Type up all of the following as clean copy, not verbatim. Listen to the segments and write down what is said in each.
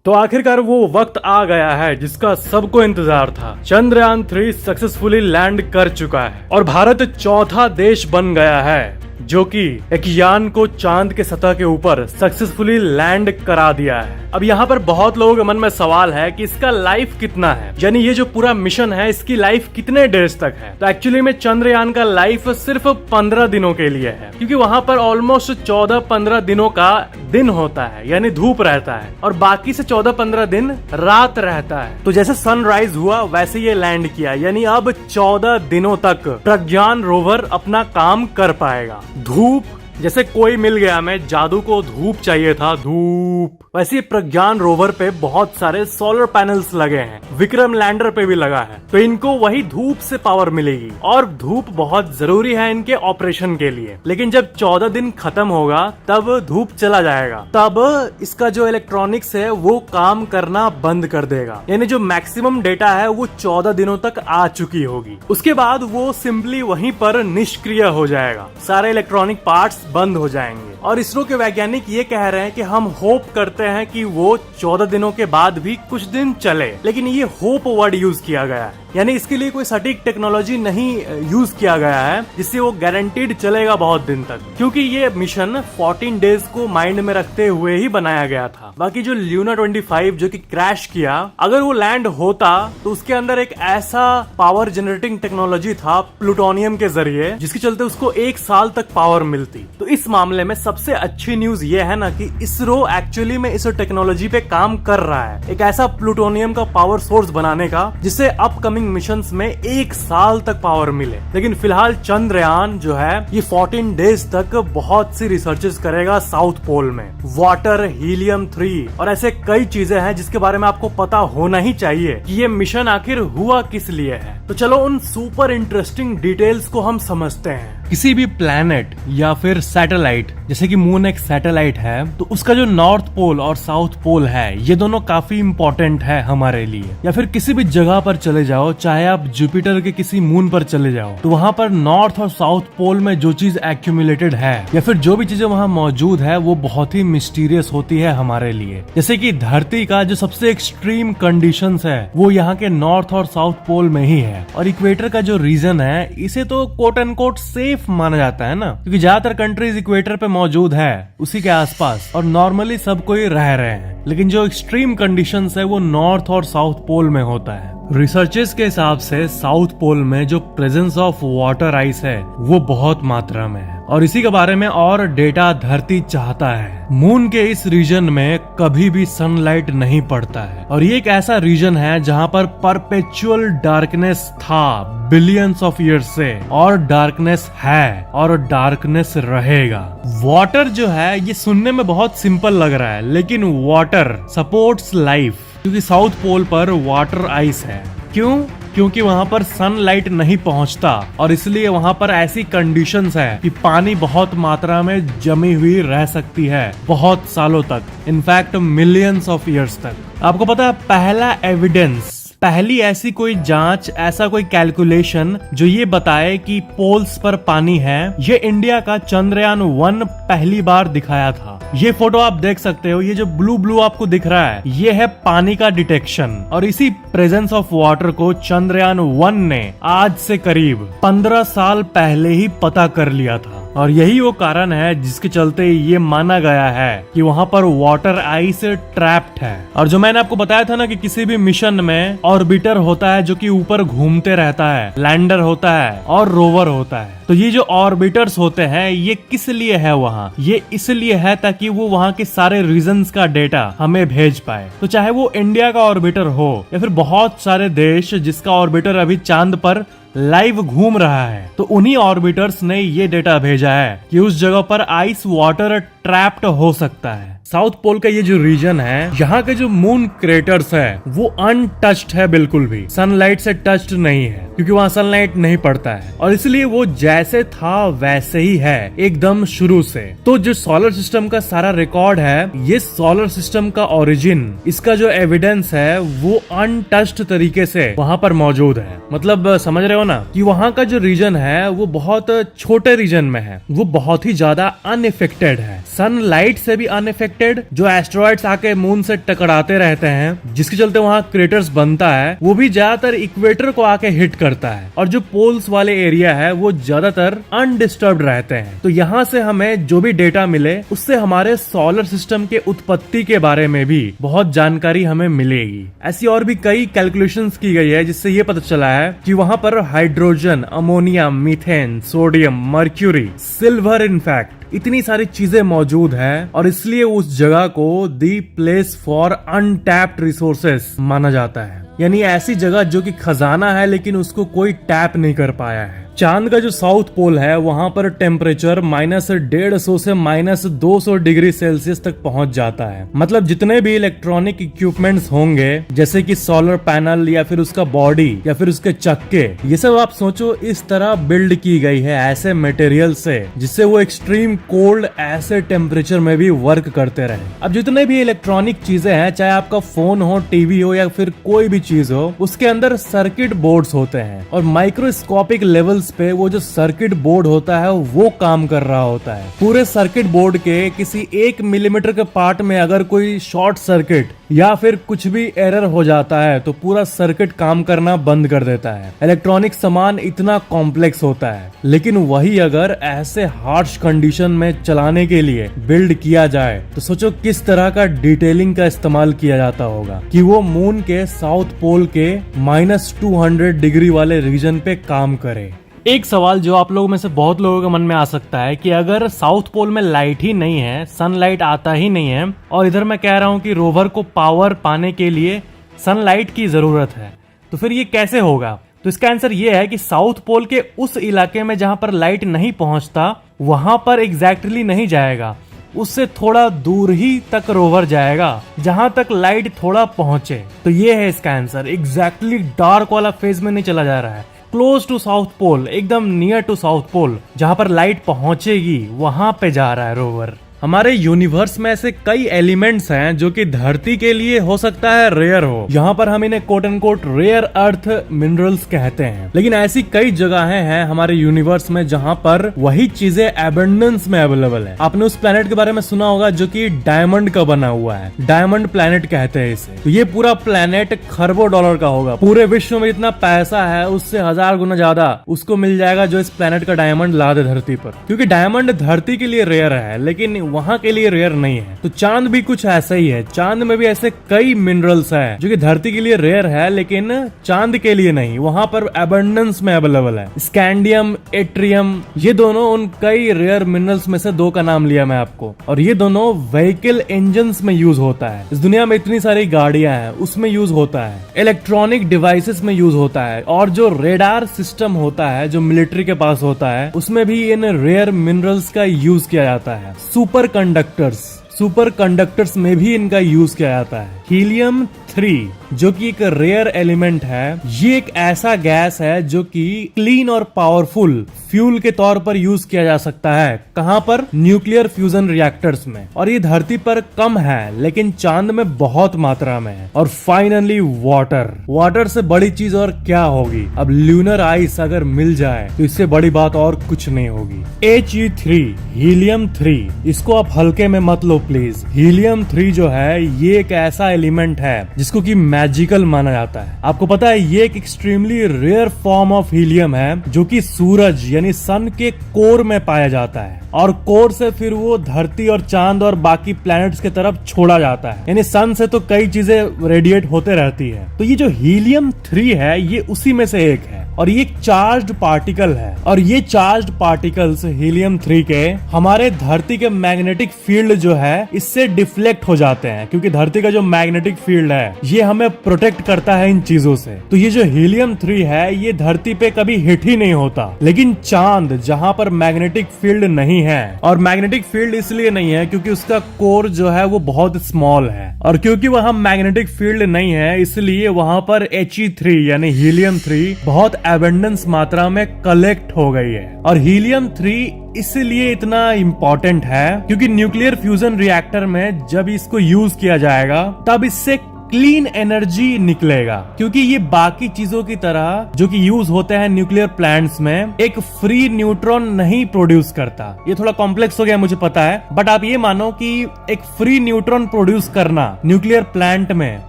तो आखिरकार वो वक्त आ गया है जिसका सबको इंतजार था। चंद्रयान 3 सक्सेसफुली लैंड कर चुका है और भारत चौथा देश बन गया है जो कि एक यान को चांद के सतह के ऊपर सक्सेसफुली लैंड करा दिया है। अब यहाँ पर बहुत लोगों के मन में सवाल है कि इसका लाइफ कितना है, यानी ये जो पूरा मिशन है इसकी लाइफ कितने डेज तक है। तो एक्चुअली में चंद्रयान का लाइफ सिर्फ 15 दिनों के लिए है, क्योंकि वहाँ पर ऑलमोस्ट 14-15 दिनों का दिन होता है, यानी धूप रहता है, और बाकी से 14-15 दिन रात रहता है। तो जैसे सनराइज हुआ वैसे ये लैंड किया, यानी अब 14 दिनों तक प्रज्ञान रोवर अपना काम कर पाएगा। धूप, जैसे कोई मिल गया हमें जादू को धूप चाहिए था, धूप, वैसे प्रज्ञान रोवर पे बहुत सारे सोलर पैनल्स लगे हैं, विक्रम लैंडर पे भी लगा है, तो इनको वही धूप से पावर मिलेगी और धूप बहुत जरूरी है इनके ऑपरेशन के लिए। लेकिन जब 14 दिन खत्म होगा तब धूप चला जाएगा, तब इसका जो इलेक्ट्रॉनिक्स है वो काम करना बंद कर देगा, यानी जो मैक्सिमम डेटा है वो 14 दिनों तक आ चुकी होगी। उसके बाद वो सिंपली वहीं पर निष्क्रिय हो जाएगा, सारे इलेक्ट्रॉनिक पार्ट्स बंद हो जाएंगे। और इसरो के वैज्ञानिक ये कह रहे हैं कि हम होप करते हैं कि वो 14 दिनों के बाद भी कुछ दिन चले, लेकिन ये होप वर्ड यूज किया गया है, यानी इसके लिए कोई सटीक टेक्नोलॉजी नहीं यूज किया गया है जिससे वो गारंटीड चलेगा बहुत दिन तक, क्योंकि ये मिशन 14 डेज को माइंड में रखते हुए ही बनाया गया था। बाकी जो ल्यूना 25 जो कि क्रैश किया, अगर वो लैंड होता तो उसके अंदर एक ऐसा पावर जनरेटिंग टेक्नोलॉजी था प्लूटोनियम के जरिए जिसके चलते उसको 1 साल तक पावर मिलती। तो इस मामले में सबसे अच्छी न्यूज ये है ना कि इसरो एक्चुअली में इस टेक्नोलॉजी पे काम कर रहा है, एक ऐसा प्लूटोनियम का पावर सोर्स बनाने का जिससे अपकमिंग मिशंस में 1 साल तक पावर मिले। लेकिन फिलहाल चंद्रयान जो है ये 14 डेज तक बहुत सी रिसर्चेस करेगा साउथ पोल में, वाटर, हीलियम 3 और ऐसे कई चीजें हैं जिसके बारे में आपको पता होना ही चाहिए कि ये मिशन आखिर हुआ किस लिए है। तो चलो उन सुपर इंटरेस्टिंग डिटेल्स को हम समझते हैं। किसी भी प्लैनेट या फिर सैटेलाइट, जैसे कि मून एक सैटेलाइट है, तो उसका जो नॉर्थ पोल और साउथ पोल है ये दोनों काफी इंपॉर्टेंट है हमारे लिए। या फिर किसी भी जगह पर चले जाओ, चाहे आप जुपिटर के किसी मून पर चले जाओ, तो वहाँ पर नॉर्थ और साउथ पोल में जो चीज एक्यूमुलेटेड है या फिर जो भी चीजें वहाँ मौजूद है वो बहुत ही मिस्टीरियस होती है हमारे लिए। जैसे कि धरती का जो सबसे एक्सट्रीम कंडीशंस है वो यहाँ के नॉर्थ और साउथ पोल में ही है, और इक्वेटर का जो रीजन है इसे तो कोट एंड कोट सेफ माना जाता है ना, क्योंकि ज्यादातर कंट्रीज इक्वेटर पे मौजूद है उसी के आसपास और नॉर्मली सब कोई रह रहे हैं। लेकिन जो एक्सट्रीम कंडीशंस है वो नॉर्थ और साउथ पोल में होता है। रिसर्चर्स के हिसाब से साउथ पोल में जो प्रेजेंस ऑफ वाटर आइस है वो बहुत मात्रा में है, और इसी के बारे में और डेटा धरती चाहता है। मून के इस रीजन में कभी भी सनलाइट नहीं पड़ता है, और ये एक ऐसा रीजन है जहाँ पर परपेचुअल डार्कनेस था बिलियंस ऑफ ईयर्स से, और डार्कनेस है और डार्कनेस रहेगा। वाटर जो है ये सुनने में बहुत सिंपल लग रहा है, लेकिन वाटर सपोर्ट्स लाइफ, क्योंकि साउथ पोल पर वाटर आइस है। क्यों? क्योंकि वहाँ पर सनलाइट नहीं पहुँचता, और इसलिए वहाँ पर ऐसी कंडीशंस है कि पानी बहुत मात्रा में जमी हुई रह सकती है बहुत सालों तक, इनफैक्ट मिलियंस ऑफ ईयर्स तक। आपको पता है पहला एविडेंस, पहली ऐसी कोई जांच, ऐसा कोई कैलकुलेशन जो ये बताए कि पोल्स पर पानी है, ये इंडिया का चंद्रयान 1 पहली बार दिखाया था। ये फोटो आप देख सकते हो, ये जो ब्लू ब्लू आपको दिख रहा है ये है पानी का डिटेक्शन, और इसी प्रेजेंस ऑफ वाटर को चंद्रयान 1 ने आज से करीब 15 साल पहले ही पता कर लिया था। और यही वो कारण है जिसके चलते ये माना गया है कि वहाँ पर वाटर आइस ट्रैप्ड है। और जो मैंने आपको बताया था ना कि किसी भी मिशन में ऑर्बिटर होता है जो कि ऊपर घूमते रहता है, लैंडर होता है और रोवर होता है। तो ये जो ऑर्बिटर्स होते हैं ये किस लिए है वहाँ? ये इसलिए है ताकि वो वहाँ के सारे रीजन्स का डेटा हमें भेज पाए। तो चाहे वो इंडिया का ऑर्बिटर हो या फिर बहुत सारे देश जिसका ऑर्बिटर अभी चांद पर लाइव घूम रहा है, तो उन्हीं ऑर्बिटर्स ने ये डेटा भेजा है कि उस जगह पर आइस वाटर ट्रैप्ड हो सकता है। साउथ पोल का ये जो रीजन है, यहाँ के जो मून क्रेटर्स है वो अनटच्ड है, बिल्कुल भी सनलाइट से टच्ड नहीं है, क्योंकि वहाँ सनलाइट नहीं पड़ता है, और इसलिए वो जैसे था वैसे ही है एकदम शुरू से। तो जो सोलर सिस्टम का सारा रिकॉर्ड है, ये सोलर सिस्टम का ओरिजिन, इसका जो एविडेंस है वो अनटच्ड तरीके से वहाँ पर मौजूद है। मतलब समझ रहे हो ना कि वहाँ का जो रीजन है वो बहुत छोटे रीजन में है, वो बहुत ही ज्यादा अनइफेक्टेड है, सनलाइट से भी अनइफेक्टेड अनएक्सपेक्टेड जो एस्ट्रॉइड्स आके मून से टकराते रहते हैं, जिसके चलते वहाँ क्रेटर्स बनता है, वो भी ज्यादातर इक्वेटर को आके हिट करता है और जो पोल्स वाले एरिया है वो ज्यादातर अनडिस्टर्ब्ड रहते हैं। तो यहाँ से हमें जो भी डेटा मिले उससे हमारे सोलर सिस्टम के उत्पत्ति के बारे में भी बहुत जानकारी हमें मिलेगी। ऐसी और भी कई कैलकुलेशंस की गई है जिससे ये पता चला है कि वहाँ पर hydrogen, ammonia, methane, sodium, mercury, silver, in fact इतनी सारी चीजें मौजूद है और इसलिए उस जगह को the place for untapped resources माना जाता है। यानी ऐसी जगह जो कि खजाना है लेकिन उसको कोई टैप नहीं कर पाया है। चांद का जो साउथ पोल है वहां पर टेम्परेचर -150 से -200 डिग्री सेल्सियस तक पहुंच जाता है। मतलब जितने भी इलेक्ट्रॉनिक इक्विपमेंट्स होंगे जैसे कि सोलर पैनल या फिर उसका बॉडी या फिर उसके चक्के, ये सब आप सोचो इस तरह बिल्ड की गई है ऐसे मटेरियल से जिससे वो एक्सट्रीम कोल्ड ऐसे टेम्परेचर में भी वर्क करते रहे। अब जितने भी इलेक्ट्रॉनिक चीजें हैं, चाहे आपका फोन हो, टीवी हो या फिर कोई भी चीज हो, उसके अंदर सर्किट बोर्ड्स होते हैं और माइक्रोस्कोपिक लेवल्स पे वो जो सर्किट बोर्ड होता है वो काम कर रहा होता है। पूरे सर्किट बोर्ड के किसी 1 मिलीमीटर के पार्ट में अगर कोई शॉर्ट सर्किट या फिर कुछ भी एरर हो जाता है तो पूरा सर्किट काम करना बंद कर देता है। इलेक्ट्रॉनिक सामान इतना कॉम्प्लेक्स होता है, लेकिन वही अगर ऐसे हार्श कंडीशन में चलाने के लिए बिल्ड किया जाए तो सोचो किस तरह का डिटेलिंग का इस्तेमाल किया जाता होगा कि वो मून के साउथ पोल के -200 डिग्री वाले रीजन पे काम करे। एक सवाल जो आप लोगों में से बहुत लोगों के मन में आ सकता है कि अगर साउथ पोल में लाइट ही नहीं है, सनलाइट आता ही नहीं है और इधर मैं कह रहा हूँ कि रोवर को पावर पाने के लिए सनलाइट की जरूरत है, तो फिर ये कैसे होगा? तो इसका आंसर ये है कि साउथ पोल के उस इलाके में जहां पर लाइट नहीं पहुंचता वहां पर एग्जैक्टली नहीं जाएगा, उससे थोड़ा दूर ही तक रोवर जाएगा जहां तक लाइट थोड़ा पहुंचे। तो ये है इसका आंसर। एग्जैक्टली डार्क वाला फेज में नहीं चला जा रहा है, क्लोज टू साउथ पोल, एकदम नियर टू साउथ पोल, जहां पर लाइट पहुंचेगी वहां पे जा रहा है रोवर। हमारे यूनिवर्स में ऐसे कई एलिमेंट्स हैं जो कि धरती के लिए हो सकता है रेयर हो। यहाँ पर हम इन्हें quote and quote rare earth minerals कहते हैं, लेकिन ऐसी कई जगहें हैं हमारे यूनिवर्स में जहाँ पर वही चीजें एबंडेंस में अवेलेबल है। आपने उस प्लेनेट के बारे में सुना होगा जो कि डायमंड का बना हुआ है, डायमंड प्लेनेट कहते हैं इसे। तो ये पूरा प्लेनेट खरबों डॉलर का होगा। पूरे विश्व में जितना पैसा है उससे 1000 गुना ज्यादा उसको मिल जाएगा जो इस प्लेनेट का डायमंड ला दे धरती पर, क्योंकि डायमंड धरती के लिए रेयर है लेकिन वहाँ के लिए रेयर नहीं है। तो चांद भी कुछ ऐसा ही है। चांद में भी ऐसे कई मिनरल्स हैं जो कि धरती के लिए रेयर है लेकिन चांद के लिए नहीं, वहाँ पर अबंडेंस में अवेलेबल है। स्कैंडियम, एट्रियम, ये दोनों उन कई रेयर मिनरल्स में से 2 का नाम लिया मैं आपको, और ये दोनों व्हीकल इंजन्स में यूज होता है। इस दुनिया में इतनी सारी गाड़ियां हैं उसमें यूज होता है, इलेक्ट्रॉनिक डिवाइसेस में यूज होता है, और जो रेडार सिस्टम होता है जो मिलिट्री के पास होता है उसमें भी इन रेयर मिनरल्स का यूज किया जाता है। सुपर कंडक्टर्स में भी इनका यूज किया जाता है। हीलियम 3 जो कि एक रेयर एलिमेंट है, ये एक ऐसा गैस है जो कि क्लीन और पावरफुल फ्यूल के तौर पर यूज किया जा सकता है। कहां पर? न्यूक्लियर फ्यूजन रिएक्टर्स में। और ये धरती पर कम है लेकिन चांद में बहुत मात्रा में है। और फाइनली वाटर से बड़ी चीज और क्या होगी? अब ल्यूनर आइस अगर मिल जाए तो इससे बड़ी बात और कुछ नहीं होगी। He3 हीलियम 3, इसको आप हल्के में मत लो प्लीज। हीलियम 3 जो है ये एक ऐसा एलिमेंट है जिसको कि मैजिकल माना जाता है। आपको पता है ये एक extremely rare form of helium है जो कि सूरज यानी सन के कोर में पाया जाता है, और कोर से फिर वो धरती और चांद और बाकी प्लैनेट्स की तरफ छोड़ा जाता है। यानी सन से तो कई चीजें रेडिएट होते रहती है। तो ये जो हीलियम 3 है ये उसी में से एक है, और ये एक चार्ज्ड पार्टिकल है, और ये चार्ज्ड पार्टिकल्स हीलियम 3 के हमारे धरती के मैग्नेटिक फील्ड जो है इससे डिफ्लेक्ट हो जाते हैं, क्योंकि धरती का जो मैग्नेटिक फील्ड है ये हमें प्रोटेक्ट करता है इन चीजों से। तो ये जो हीलियम 3 है ये धरती पे कभी हिट ही नहीं होता, लेकिन चांद जहां पर मैग्नेटिक फील्ड नहीं है, और मैग्नेटिक फील्ड इसलिए नहीं है क्योंकि उसका कोर जो है वो बहुत स्मॉल है, और क्योंकि वहां मैग्नेटिक फील्ड नहीं है इसलिए वहां पर He3 यानी हीलियम 3 बहुत एबंडेंस मात्रा में कलेक्ट हो गई है। और हीलियम 3 इसलिए इतना इम्पोर्टेंट है क्योंकि न्यूक्लियर फ्यूजन रिएक्टर में जब इसको यूज किया जाएगा तब इससे क्लीन एनर्जी निकलेगा, क्योंकि ये बाकी चीजों की तरह जो कि यूज होते हैं न्यूक्लियर प्लांट्स में एक फ्री न्यूट्रॉन नहीं प्रोड्यूस करता। ये थोड़ा कॉम्प्लेक्स हो गया मुझे पता है, बट आप ये मानो कि एक फ्री न्यूट्रॉन प्रोड्यूस करना न्यूक्लियर प्लांट में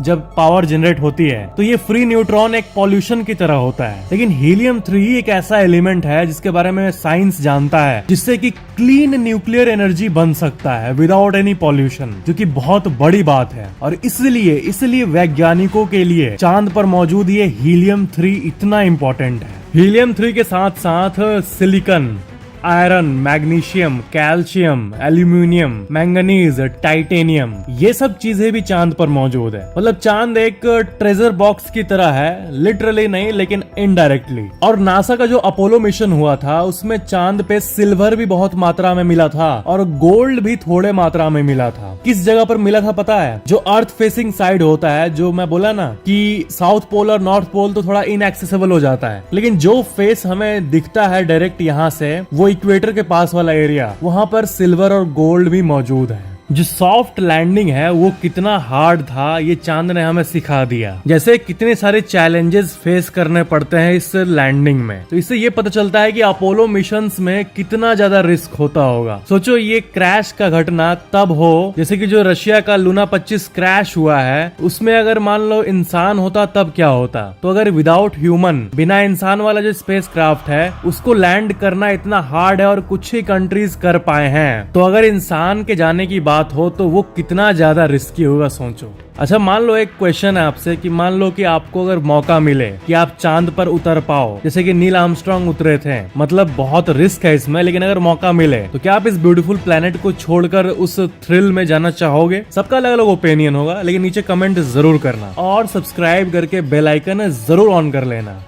जब पावर जनरेट होती है तो ये फ्री न्यूट्रॉन एक पॉल्यूशन की तरह होता है। लेकिन हीलियम 3 एक ऐसा एलिमेंट है जिसके बारे में साइंस जानता है, जिससे कि क्लीन न्यूक्लियर एनर्जी बन सकता है विदाउट एनी पॉल्यूशन, जो कि बहुत बड़ी बात है। और इसलिए वैज्ञानिकों के लिए चांद पर मौजूद ये हीलियम 3 इतना इंपॉर्टेंट है। हीलियम 3 के साथ साथ silicon, iron, magnesium, calcium, aluminium, manganese, titanium, ये सब चीजें भी चांद पर मौजूद है। मतलब चांद एक ट्रेजर बॉक्स की तरह है, लिटरली नहीं लेकिन इनडायरेक्टली। और नासा का जो अपोलो मिशन हुआ था उसमें चांद पे सिल्वर भी बहुत मात्रा में मिला था और गोल्ड भी थोड़े मात्रा में मिला था। किस जगह पर मिला था पता है? जो अर्थ फेसिंग साइड होता है, जो मैं बोला ना कि साउथ पोल और नॉर्थ पोल तो थोड़ा इनएक्सेसिबल हो जाता है, लेकिन जो फेस हमें दिखता है डायरेक्ट यहाँ से, वो इक्वेटर के पास वाला एरिया, वहां पर सिल्वर और गोल्ड भी मौजूद है। जो सॉफ्ट लैंडिंग है वो कितना हार्ड था ये चांद ने हमें सिखा दिया। जैसे कितने सारे चैलेंजेस फेस करने पड़ते हैं इस लैंडिंग में, तो इससे ये पता चलता है कि अपोलो मिशंस में कितना ज्यादा रिस्क होता होगा। सोचो ये क्रैश का घटना तब हो, जैसे कि जो रशिया का लूना 25 क्रैश हुआ है, उसमें अगर मान लो इंसान होता तब क्या होता। तो अगर विदाउट ह्यूमन, बिना इंसान वाला जो स्पेस क्राफ्ट है उसको लैंड करना इतना हार्ड है और कुछ ही कंट्रीज कर पाए हैं, तो अगर इंसान के जाने की बात हो तो वो कितना ज्यादा रिस्की होगा सोचो। अच्छा मान लो एक क्वेश्चन है आपसे कि मान लो कि आपको अगर मौका मिले कि आप चांद पर उतर पाओ, जैसे कि नील आर्मस्ट्रांग उतरे थे, मतलब बहुत रिस्क है इसमें, लेकिन अगर मौका मिले तो क्या आप इस ब्यूटीफुल प्लेनेट को छोड़कर उस थ्रिल में जाना चाहोगे? सबका अलग अलग ओपिनियन होगा, लेकिन नीचे कमेंट जरूर करना और सब्सक्राइब करके बेल आइकन जरूर ऑन कर लेना।